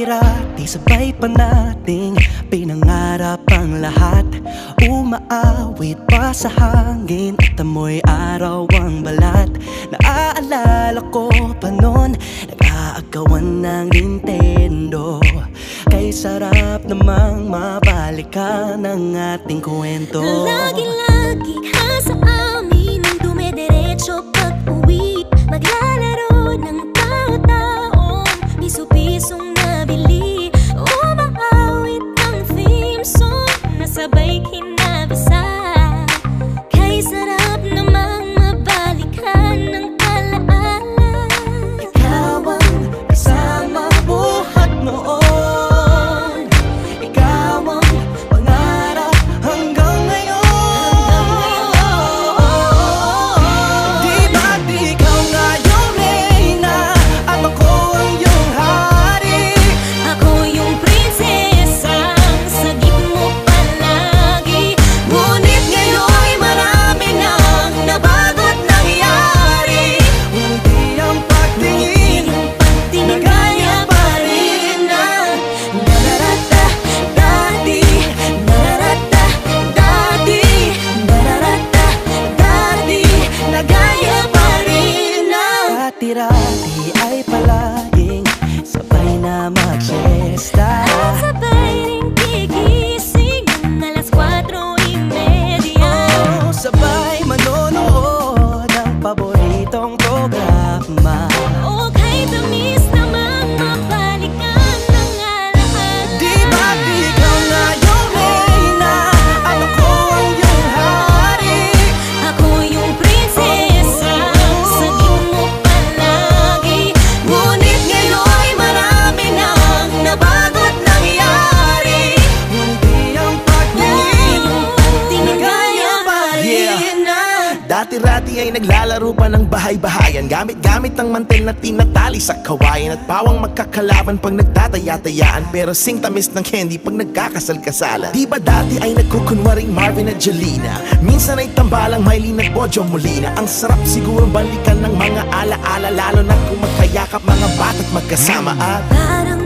Dati-rati sabay pa nating pinangarap ang lahat. Umaawit pa sa hangin at amoy araw ang balat. Naaalala ko pa noon, nag-aagawan ng Nintendo. Kay sarap namang mabalikan ang ating kwento. Lagi-lagi ka sa amin ang dumediretso pag-uwi. Maglalaro ng tao-taong piso-pisong nabili. Umaawit ang theme song na sabay kinabasa. Kay sarap namang mabalikan ng alaala. Ikaw ang kasama buhat noon. Ikaw ang pangarap hanggang ngayon. Di ba't ikaw nga yung reyna at ako ang iyong hari? Ako yung prinsesang sagip mo palagi. Ngunit ngayon'y marami nang nabago't nangyari. Hindi ang pagtingin na gaya pa rin na nararata dati, nararata dati, nararata dati, na gaya pa rin na. Dati-rati ay palaging sabay na mag-siesta. At sabay ring gigising ng alas 4:30. Oh, sabay manonood ng paboritong programa. O kay tamis namang mabalikan ng alaala. Di ba't ikaw nga yung reyna at ako ang iyong hari? Ako yung prinsesa, sagip mo palagi. Ngunit ngayon'y marami nang nabago't nangyari. Hindi ang pagtingin na gaya pa rin na. Dati-rati ay naglalaro pa ng bahay-bahayan, gamit-gamit ang mantel na tinatali sa kawayan. At pawang magkakalaban pag nagtataya-tayaan, pero sing tamis ng candy pag nagkakasal-kasalan. Di ba dati ay nagkukunwaring Marvin at Jelena? Minsan ay tambalang Mylene at Bojo Molina. Ang sarap siguro balikan ng mga ala-ala, lalo na kung magkayakap mga bata't magkasama. At Parang